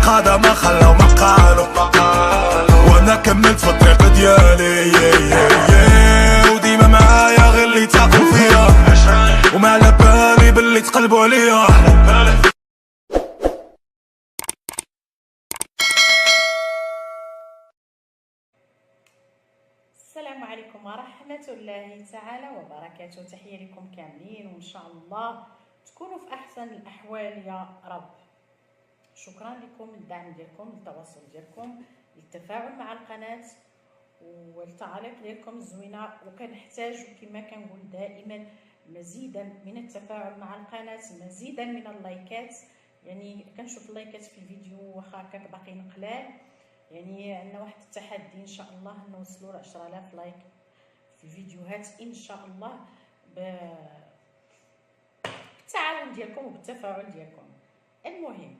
القادة ما خلاو ما قالوا، وانا كملت في الطريق ديالي وديما معايا غير اللي تاقوا فيا، وما على بالي باللي تقلبوا عليا. السلام عليكم ورحمة الله تعالى وبركاته. تحية لكم كاملين، وإن شاء الله تكونوا في أحسن الأحوال يا رب. شكرا لكم للدعم ديالكم، للتواصل ديالكم، للتفاعل مع القناة والتعاليق ديالكم الزوينة. وكنحتاج كما كنقول دائما مزيدا من التفاعل مع القناة، مزيدا من اللايكات. يعني كنشوف اللايكات في الفيديو واخا هكاك باقيين قلال، يعني عندنا واحد التحدي ان شاء الله نوصلوا ل 10000 لايك في الفيديوهات ان شاء الله، بالتعاون ديالكم وبالتفاعل ديالكم. المهم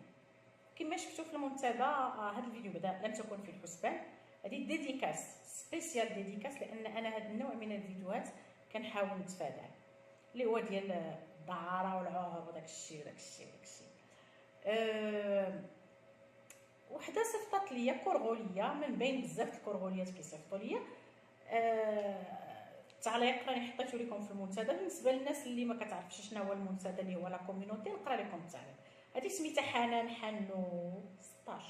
كما شفتوا في المنتدى، هذا الفيديو بدا لم تكن في الحسبان. هذه ديديكاس سبيسيال ديديكاس، لان انا هذا النوع من الفيديوهات كنحاول نتفاداه، اللي هو ديال الدعاره والعار وداك الشيء وحده صيفطات ليا كرغوليه من بين بزاف الكرغوليات كيصيفطوا ليا. التعليق راني حطيته لكم في المنتدى. بالنسبه للناس اللي ما كتعرفش شنو هو المنتدى اللي هو لا كوميونيتي، نقرا لكم التعليق. هذه سميتها حنان حنو 16.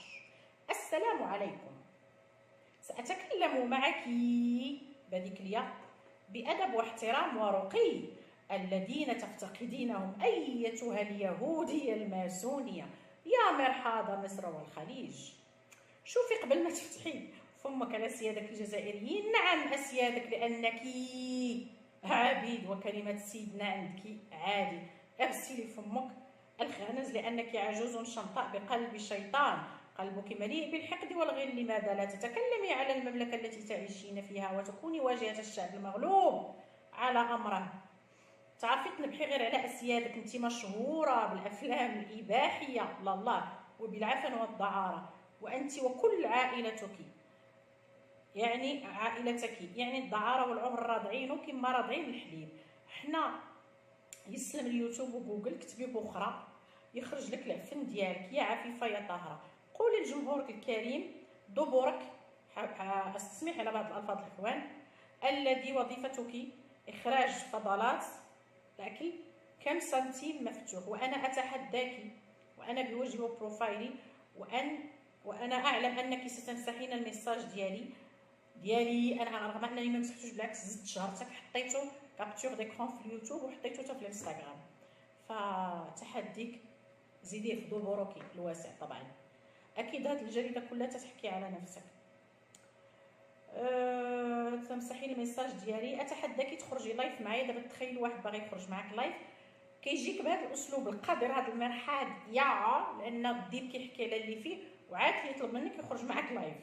السلام عليكم، سأتكلم معك بهذيك ليا بأدب واحترام ورقي الذين تفتقدينهم أيتها اليهودية الماسونية يا مرحاضة مصر والخليج. شوفي قبل ما تفتحي فمك على سيادك الجزائريين، نعم أسيادك، لأنك عبيد وكلمة سيدنا عندك عادي. اغسلي فمك الخنز لأنك عجوز شنطاء بقلب شيطان، قلبك مليء بالحقد والغل. لماذا لا تتكلمي على المملكة التي تعيشين فيها وتكوني واجهة الشعب المغلوب على أمره؟ تعرفي تنبحي غير على أسيادك، انت مشهورة بالأفلام الإباحية الله وبالعفن والدعارة، وأنت وكل عائلتك، يعني عائلتك، يعني الدعارة والعمر راضعينه كما راضعين الحليب. حنا يسلم اليوتيوب وجوجل، كتبي بخرى يخرج لك العفن ديالك يا عفيفة يا طاهرة. قولي لجمهورك الكريم دبرك، استسمحي على بعض الألفاظ الإخوان، الذي وظيفتك إخراج فضلات الأكل كم سنتيم مفتوح، وأنا أتحداك وأنا بوجهي وبروفايلي وأنا أعلم أنك ستمسحين الميساج ديالي أنا، رغم أنني ما مسحتوش، بالعكس زدت شهرتك، حطيته كابتور ديكرون في اليوتيوب وحطيته حتى في الانستغرام. فتحديك زيديه في دبرك الواسع. طبعا أكيد هذه الجريدة كلها تحكي على نفسك. تمسحي الميساج ديالي، اتحداكي تخرجي لايف معايا. دابا تخيلي واحد باغي يخرج معاك لايف كيجيك بهذا الاسلوب القذر، هذا المرحاد لان الدين كيحكي على اللي فيه وعاد كيطلب منك يخرج معاك لايف.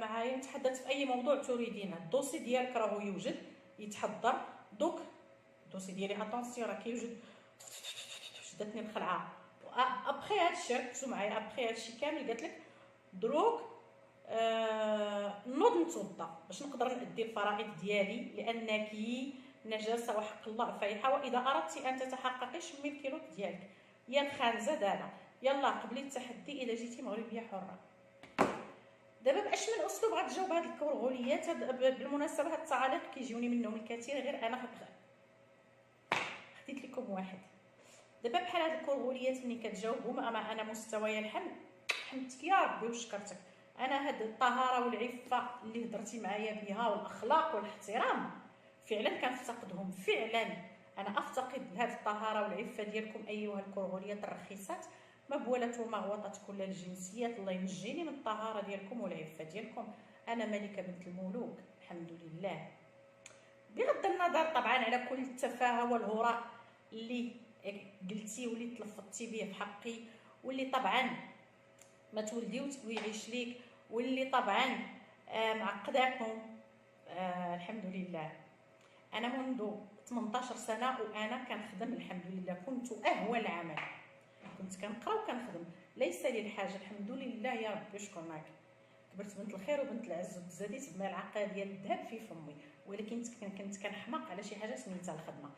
معايا نتحدث في اي موضوع تريدينه. الدوسي ديالك راهو يوجد يتحضر دوك. الدوسي ديالي اتونسيون راه كيوجد. شدتني الخلعه. ابخي هادشي ركزوا معايا، ابخي هادشي كامل قالت لك دروك نوض نتوضا باش نقدر نأدي الفرائض ديالي، لانك نجاسه وحق الله فايحه. واذا اردت ان تتحققي شمي الكيلوت ديالك يا الخانزه دابا، يلا قبلي التحدي اذا جيتي مغربيه حره. دابا باش من اسلوب غتجاوب هاد الكرغوليات. بالمناسبه هاد التعاليق كيجيوني منهم الكثير، غير انا خديت لكم واحد. دابا بحال هاد الكرغوليات ملي كتجاوبهم انا مستوايا حمدتك يا ربي وشكرتك. انا هاد الطهاره والعفه اللي هضرتي معايا بها والاخلاق والاحترام فعلا كنفتقدهم. فعلا انا افتقد هاد الطهاره والعفه ديالكم ايها الكرغوليات الرخيصات، مبولات ومغوطات كل الجنسيات. الله ينجيني من الطهاره ديالكم والعفه ديالكم. انا ملكه بنت الملوك الحمد لله، بغض النظر طبعا على كل التفاهه والهراء اللي قلتي واللي تلفظتي به في حقي، واللي طبعا ما تولدي ويعيش ليك، واللي طبعا معقداكم. الحمد لله انا منذ 18 سنه وانا كنخدم الحمد لله. كنت اهوى العمل، كنت كنقرا وكنخدم، ليس لي الحاجه الحمد لله يا ربي يشكر معك. كبرت بنت الخير وبنت العز وتزاديت بملعقه ديال الذهب في فمي، ولكن كنت كنحماق على شي حاجه سميتها الخدمه.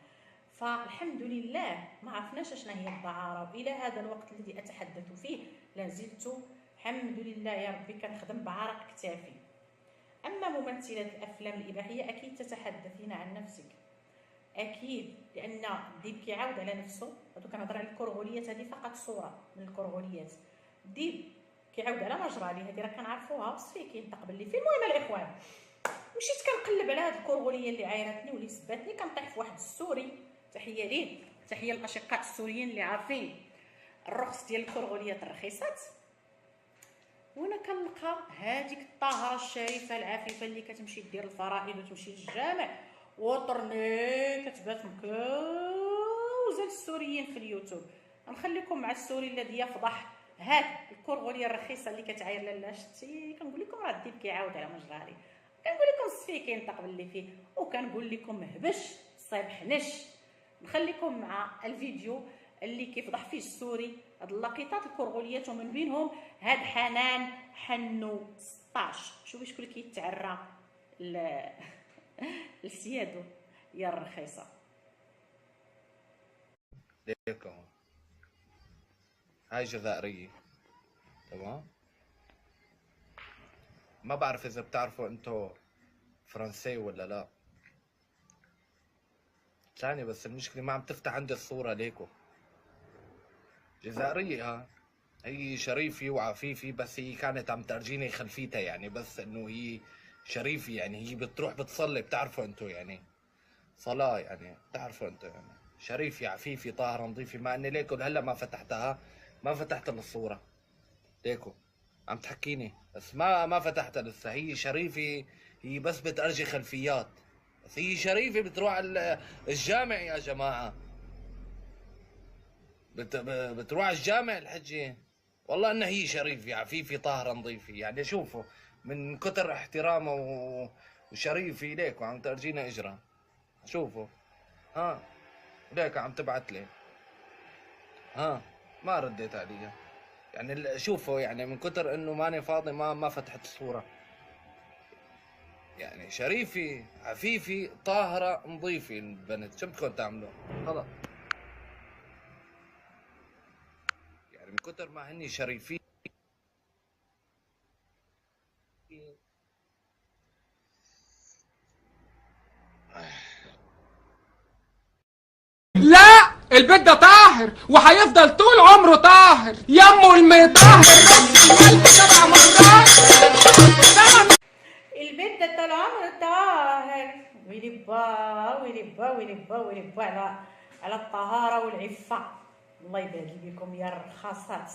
فالحمد لله ما عرفناش شنو هي الدعاره، والى هذا الوقت الذي اتحدث فيه لا زلت الحمد لله يا ربي كنخدم بعرق كتافي. اما ممثلات الافلام الاباحيه اكيد تتحدثين عن نفسك، اكيد، لان الديب كيعاود على نفسه. هادو كنهضر على الكرغوليات، هذه فقط صوره من الكرغوليات. الديب كيعاود على ما جرى ليه، هذه راه كنعرفوها بصفي كينطق باللي في. المهم الاخوان، مشيت كنقلب على هاد الكرغوليه اللي عايرتني واللي سباتني، كنطيح في واحد السوري، تحيه ليه، تحيه للاشقاء السوريين اللي عارفين الرخص ديال الكرغوليات الرخيصات. وانا كنلقى هذيك الطاهره الشريفه العفيفه اللي كتمشي دير الفرائض وتمشي للجامع وطرني كتبات مكوزه السوريين في اليوتيوب. نخليكم مع السوري الذي يفضح هاد الكرغوليه الرخيصه اللي كتعاير لالا شتي. كنقول لكم راه الديب كيعاود على مجراري، كنقول لكم الصفي كينطق باللي فيه، وكنقول لكم هبش صايب حنش. نخليكم مع الفيديو اللي كيفضح فيه السوري هاد اللقيطات الكرغوليات، ومن بينهم هاد حنان حنو 16. شوفي شكون اللي كيتعرى لسيادو يا الرخيصه. ليكم هاي جزائرية، تمام؟ ما بعرف إذا بتعرفوا أنتو فرنسي ولا لا. ثانية بس، المشكلة ما عم تفتح عندي الصورة ليكو. جزائرية ها، هي شريفة وعفيفة، بس هي كانت عم ترجيني خلفيتها، يعني بس إنه هي شريفة، يعني هي بتروح بتصلي، بتعرفوا أنتو يعني صلاة، يعني بتعرفوا أنتو يعني شريفة عفيفة طاهرة نظيفة. ما إني ليكو هلا ما فتحتها، ما فتحت الصورة ليكو، عم تحكيني بس ما فتحتها لسه. هي شريفة، هي بس بتأرجي خلفيات، بس هي شريفة بتروح الجامع يا جماعة، بتروح الجامع الحجة. والله انها هي شريفة عفيفة طاهرة نظيفة، يعني شوفوا من كتر احترامها وشريفة ليكو عم ترجينا اجرها. شوفوا ها، ليك عم تبعت لي ها، ما رديت عليها. يعني شوفوا، يعني من كتر انه ماني فاضي ما فتحت الصورة. يعني شريفة عفيفة طاهرة نظيفة البنت، شو بدكم تعملوا؟ خلاص يعني من كتر ما هني شريفين. لا، البيت ده طاهر وهيفضل طول عمره طاهر. يمه المطهر قلبي 7 مرات. البنت ده طول عمره طاهر. ويلي با ويلي با ويلي با ويلي با على الطهاره والعفه. الله يبارك بكم يا الرخاصات،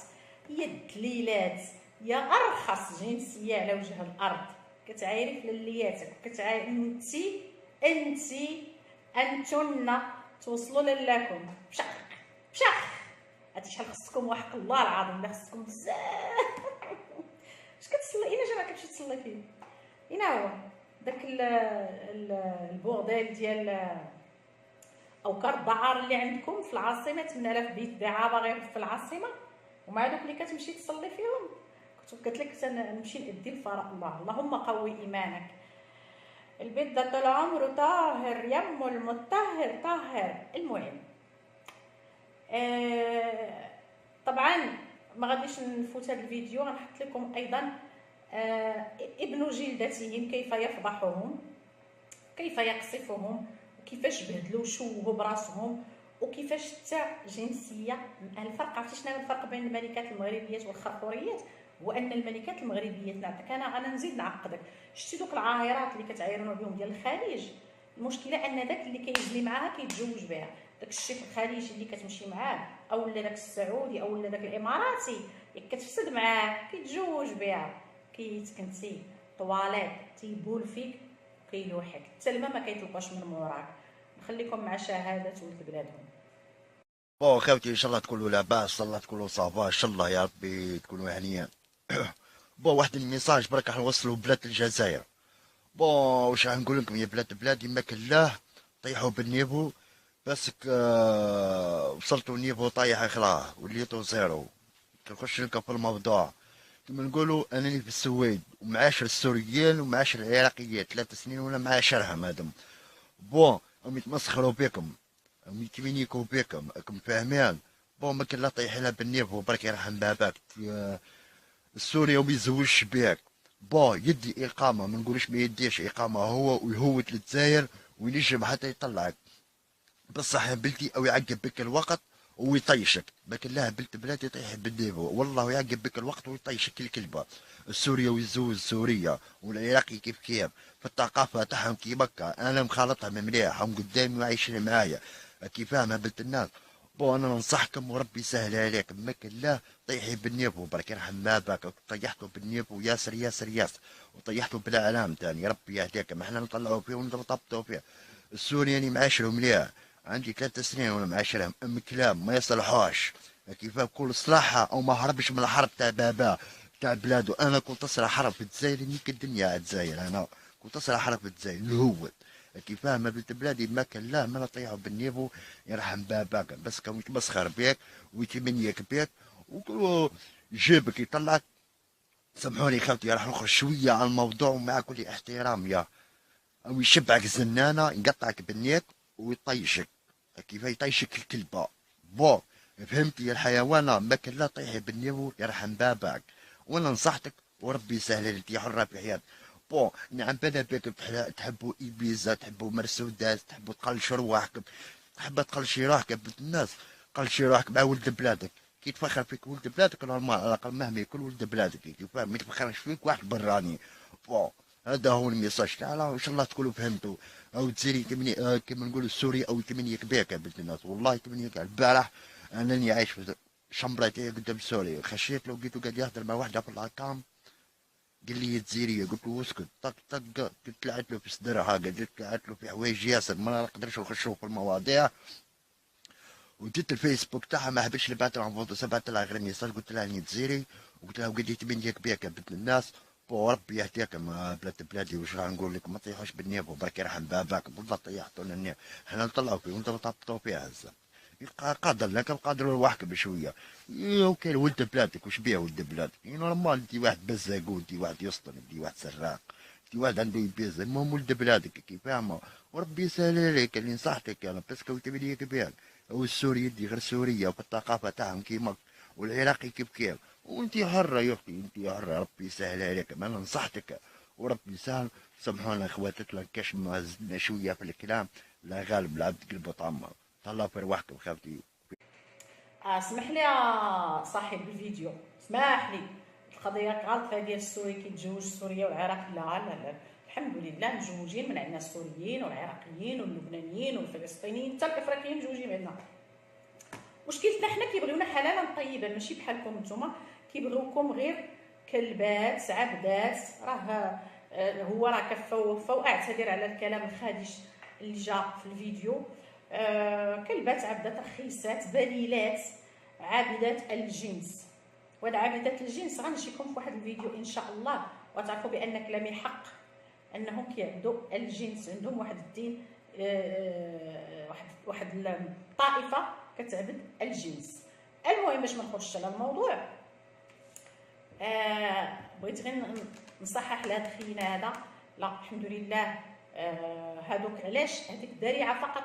يا الدليلات، يا ارخص جنسيه على وجه الارض. كتعايري في للياتك، وكتعايري انتن توصلوا للاكم بشخ بشخ. هادي شحال خصكم، وحق الله العظيم لا خصكم بزاف. اش كتصلي؟ اين جا ما كتمشي تصلي فيه؟ اين هو داك البورديل ديال او كار الدعار اللي عندكم في العاصمه؟ 8000 بيت دعابه غير في العاصمه، ومع دوك اللي كتمشي تصلي فيهم. كنت قلت لك نمشي نأدي الفراء الله. اللهم قوي ايمانك. البيت ده طول عمره طاهر، يمه المطهر طاهر. المهم طبعا ما غاديش نفوت هذا الفيديو، غنحط لكم ايضا ابن جلدتهم كيف يفضحهم، كيف يقصفهم، وكيفاش بهدلوا وشوهوا براسهم، وكيفاش حتى جنسيه. الفرق، عرفتي شنو الفرق بين الملكات المغربيات والخرخوريات؟ هو ان الملكات المغربيات، نعطيك انا نزيد نعقدك. شتي دوك العاهرات اللي كتعايرون بهم ديال الخليج؟ المشكله ان داك اللي كيزلي معاها كيتزوج بها. داك الشيخ الخليجي اللي كتمشي معاه، او لا داك السعودي، او لا داك الاماراتي، ياك كتفسد معاه كيتزوج بها، كيتكنتي طواليت تيبول فيك كيلوحك، حتى الماء ما كيطلقوش من موراك. نخليكم مع شهاده ولد بلادهم. بون خوتي، ان شاء الله تكونوا لاباس، ان شاء الله تكونوا صافا، ان شاء الله يا ربي تكونوا هنيين. بون واحد الميساج برك راح نوصلوا بلاد الجزائر. بون واش راح نقول لكم يا بلادي، ما كلاه طيحوا بالنيفو، باسك وصلتوا نيفو طايح اخراه، وليتوا زيرو. كنخش لكم في الموضوع كما نقولوا، انني في السويد ومعاشر السوريين ومعاشر العراقيين 3 سنين وانا معاشرهم هذم. بون هم يتمسخروا بكم، يتمنيكو بكم راكم فاهمين. بون ما كان لا طيح لها بالنيفو برك يرحم باباك. السوري وما يزوجش بيك. بون يدي اقامه، ما نقولش ما يديش اقامه، هو ويهوت للجزائر وينجم حتى يطلعك بصح يا بلتي، او يعقب بك الوقت ويطيشك. لكن لا بلت بلادي يطيح بالنيفو والله، يعقب بك الوقت ويطيشك الكلبه. السوريه ويزوج سوريه والعراقي كيف كيف، في الثقافه تاعهم كي بكا. انا مخالطها مليح، هم قدامي وعايشين معايا كي فاهمه بنت الناس. بو انا ننصحكم وربي يسهل عليكم، ما كان لا طيحي بالنيفو برك يرحم باباك. طيحتوا بالنيفو ياسر ياسر ياسر، وطيحتوا بلا علام تاني. ربي يهديكم، احنا نطلعوا فيه ونطبطوا فيه. السوري يعني معاشرهم مليح، عندي 3 سنين وانا معاشرهم ام كلام ما يصلحوش. كيف كل صلاحها او ما هربش من الحرب تاع بابا تاع بلادو. انا كنت تصرى حرب في الجزائر نيك الدنيا على الجزائر، انا كنت تصرى حرب في الجزائر الهوت كيف فاهمه بنت بلادي. ما كان لا ما نطيحوا بالنيفو يرحم باباك، بس كان يتمسخر بيك ويتمنيك بيك وكل جيبك يطلعك. سامحوني خالتي راح نخرج شويه على الموضوع ومع كل احترام يا، او يشبعك زنانه يقطعك بالنيك ويطيشك كيف يطيشك الكلبه. بون فهمتي يا الحيوانه، ما كان لا طيحي بالنيفو يرحم باباك. وانا نصحتك وربي يسهل لك، انت حره في حياتك. بون نعم بلا بك تحبوا ايبيزا، تحبوا مرسودات، تحبوا تقلشوا رواحكم، تحب تقلشي روحك بنت الناس، قلشي روحك مع ولد بلادك. كي تفخر فيك ولد بلادك نورمال، على الاقل مهما يكون ولد بلادك كيف فاهم، ما يتفخرش فيك واحد براني. بون هذا هو الميساج تاعنا، وان شاء الله تكونوا فهمتوا. او تزيري كما نقولوا السوري او تمنيك بيك يا بنت الناس. والله تمنيك. البارح انني عايش في شمبرتي قدام سوري، خشيت لو لقيته قاعد يهدر مع واحده في الارقام قال لي الجزيريه، قلت له اسكت. طق طق قلت طلعت له في صدرها، قلت طلعت له في حوايج ياسر ما نقدرش نخشوا في المواضيع. وديت الفيسبوك تاعها ما حبيتش نبعث لها فوتو، سبعت لها غير ميساج قلت لها اني جزيري، وقلت لها وقد تمنيك بيك يا بنت الناس. وربي يهديكم بلاد بلادي. وش راح نقول لكم، ما تطيحوش بالنيفو برك يرحم باباك. والله طيحتوا لنا النيفو، احنا نطلعوا فيه وانتم تهبطوا فيها هسه. قادر لكن قادر لوحدك بشويه. اوكي ولد بلادك وش بيه ولد بلادك؟ نورمال انت واحد بزاقو، انت واحد يسطن، انت واحد سراق، انت واحد عنده يبيز. المهم ولد بلادك كيف فاهمه. وربي يسهل عليك اللي نصحتك انا باسكو تبني كبير. هو السوري يدي غير سوريا وفي الثقافه تاعهم كيما، والعراقي كيف كيف. وانت حره يا اختي، انت حره. ربي يسهل عليك، انا نصحتك وربي يسهل. سامحونا اخواتك كاش ما زدنا شويه في الكلام، لا غالب العبد قلبه طعمر. تهلاو في رواحكم خالتي. اسمح لي يا صاحب الفيديو، اسمح لي. القضيه غلط ديال السوري كيتزوج السوريه والعراق. لا لا لا، الحمد لله متزوجين من عندنا السوريين والعراقيين واللبنانيين والفلسطينيين حتى الافريقيين متزوجين عندنا. مشكلتنا حنا كيبغيونا حلالا طيبا، ماشي بحالكم نتوما كيبغيوكم غير كلبات عبدات. راه هو راه كفى ووفى، واعتذر على الكلام الخادش اللي جا في الفيديو. كلبات عبدات رخيصات بليلات عابدات الجنس. وهاد عابدات الجنس غنمشيكم في واحد الفيديو ان شاء الله، وتعرفوا بان كلامي حق، انهم كيعبدوا الجنس. عندهم واحد الدين، واحد الطائفه كتعبد الجنس. المهم باش ما نخرجش على الموضوع، بغيت غير نصحح لهاد خينا هذا. لا الحمد لله، هادوك علاش هذيك الذريعه فقط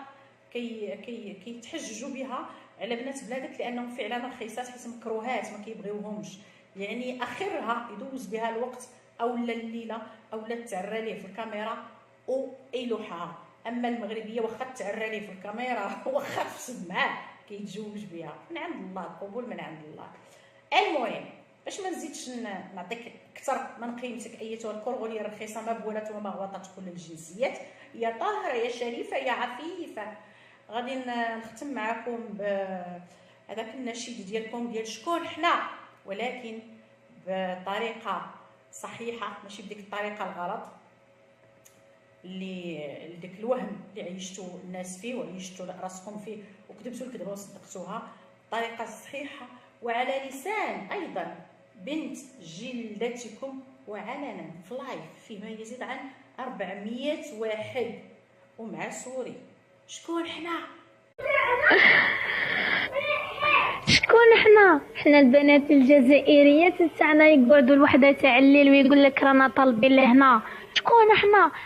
كيتحججوا بها على بنات بلادك، لانهم فعلا رخيصات حيت مكروهات ما كيبغيوهمش. يعني اخرها يدوز بها الوقت اولا الليله اولا تعرى ليه في الكاميرا ويلوحها. اما المغربيه واخا تعرى ليه في الكاميرا واخا تفسد معاه كيتزوج بها. من عند الله، القبول من عند الله. المهم باش ما نزيدش نعطيك اكثر من قيمتك ايتها الكرغوليه الرخيصه، ما بولات وما غوطات كل الجنسيات، يا طاهره يا شريفه يا عفيفه. غادي نختم معكم بهذاك النشيد ديالكم ديال شكون حنا، ولكن بطريقه صحيحه ماشي بديك الطريقه الغلط اللي ديك الوهم اللي عيشتوا الناس فيه وعيشتوا راسكم فيه وكذبتوا الكذبه وصدقتوها. الطريقه الصحيحه وعلى لسان ايضا بنت جلدتكم، وعلنا في لايف فيما يزيد عن 400 واحد ومع سوري. شكون حنا؟ شكون حنا البنات الجزائريات تاعنا يقعدوا الوحده تاع الليل ويقول لك رانا طالبين لهنا شكون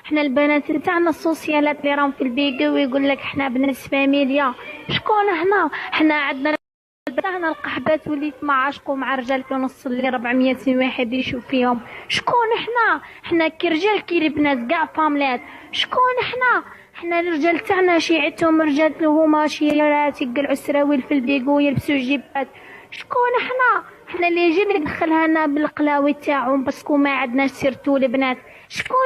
حنا البنات تاعنا السوسيالات اللي راهم في البيكو ويقول لك حنا بنات فاميليا. شكون حنا عندنا تاعنا القحبات وليت ما عاشقوا مع رجال في نص اللي 400 واحد يشوف فيهم. شكون حنا كي رجال كي البنات كاع فاملات. شكون حنا الرجال تاعنا شيعتهم رجال هما شيرات يقلعوا السراويل في البيكو يلبسوا جيبات. شكون حنا اللي يجي اللي يدخلها لنا بالقلاوي تاعهم باسكو ما عندناش سيرتو البنات. شكون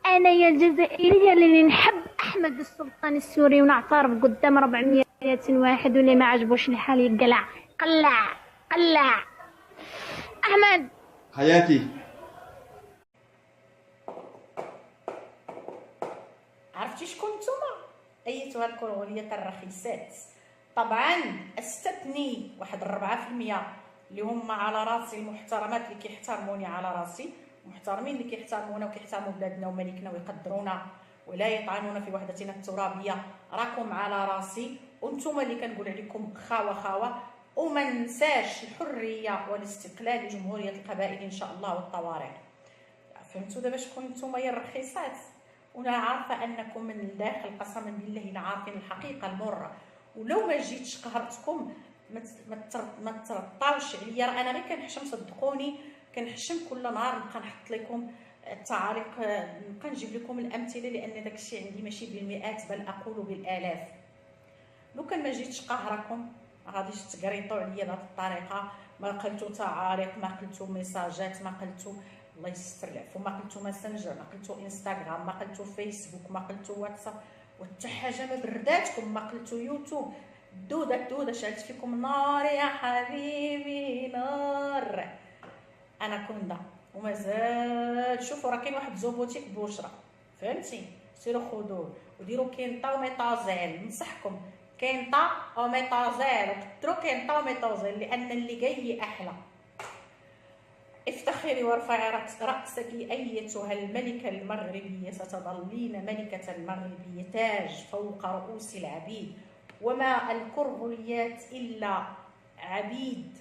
انا يا الجزائريه اللي نحب احمد السلطان السوري ونعترف قدام 400 واحد واللي ما عجبوش الحال يقلع قلع. احمد حياتي. عرفتي شكون نتوما ايتها الكروغوليات الرخيصات؟ طبعا استثني واحد 4% اللي هما على راسي المحترمات اللي كيحترموني على راسي، محترمين اللي كيحترمونا وكيحترموا بلادنا وملكنا ويقدرونا ولا يطعنون في وحدتنا الترابيه. راكم على راسي وانتم اللي كنقول عليكم خاوه وما ننساش الحريه والاستقلال لجمهوريه القبائل ان شاء الله والطوارئ. فهمتوا دابا شكون نتوما يا الرخيصات؟ وانا عارفه انكم من الداخل قسما بالله لا عارفين الحقيقه المره، ولو ما جيتش قهرتكم ما ترطاوش عليا. راه انا غير كنحشم، صدقوني كنحشم كل نهار نبقى نحط لكم التعاليق، نبقى نجيب لكم الامثله، لان داكشي عندي ماشي بالمئات بل اقول بالالاف. لو كان ما جيتش قهركم ما غاديش تقريطوا عليا بهذه الطريقه، ما قلتوا تعاليق، ما قلتوا ميساجات، ما قلتوا الله يستر العفو، ما قلتوا ماسنجر، ما قلتوا انستغرام، ما قلتوا فيسبوك، ما قلتوا واتساب، وحتى حاجه ما برداتكم، ما قلتوا يوتيوب. الدوده شعلت فيكم نار يا حبيبي نار. انا كندا ومازال. شوفوا راه كاين واحد زوبوتيك بوشرا، فهمتي؟ سيروا خذوه وديروا كينطا وميطازيل، نصحكم كينطا وميطازيل، وكثروا كينطا وميطازيل لان اللي جاي احلى. افتخري وارفعي رأسك أيتها الملكة المغربية، ستظلين ملكة المغربية، تاج فوق رؤوس العبيد، وما الكرغليات إلا عبيد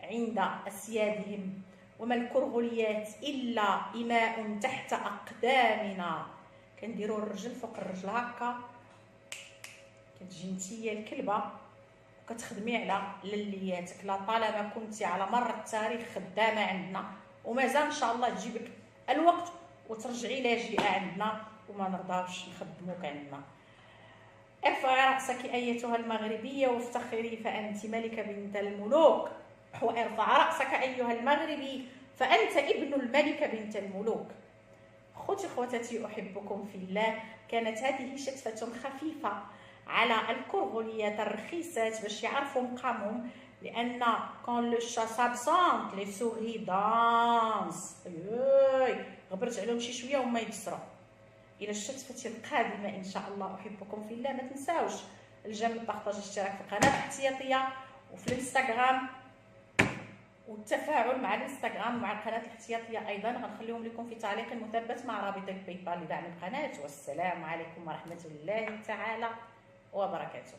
عند أسيادهم، وما الكرغليات إلا إماء تحت أقدامنا. كنديروا الرجل فوق الرجل هكا، كتجي نتيا الكلبة وكتخدمي على للياتك، لا طالما كنتي على مر التاريخ خدامه عندنا، ومازال ان شاء الله تجيبك الوقت وترجعي لاجئه عندنا وما نرضاوش نخدموك عندنا. ارفعي راسك ايتها المغربيه وافتخري فانت ملكه بنت الملوك، وارفع راسك ايها المغربي فانت ابن الملكه بنت الملوك. اخوتي خواتاتي احبكم في الله. كانت هذه شتفه خفيفه على الكرغليات الرخيصات باش يعرفوا مقامهم، لان كون لو شا سابسونت لي سوغي دانس. غبرت عليهم شي شويه وما يبصروا. الى الشتفه القادمه ان شاء الله احبكم في الله. ما تنساوش الجيم، البارطاج، الاشتراك في القناه الاحتياطيه وفي الانستغرام، والتفاعل مع الانستغرام ومع القناه الاحتياطيه ايضا. غنخليهم لكم في تعليق مثبت مع رابط الباي بال لدعم القناه. والسلام عليكم ورحمه الله تعالى وبركاته.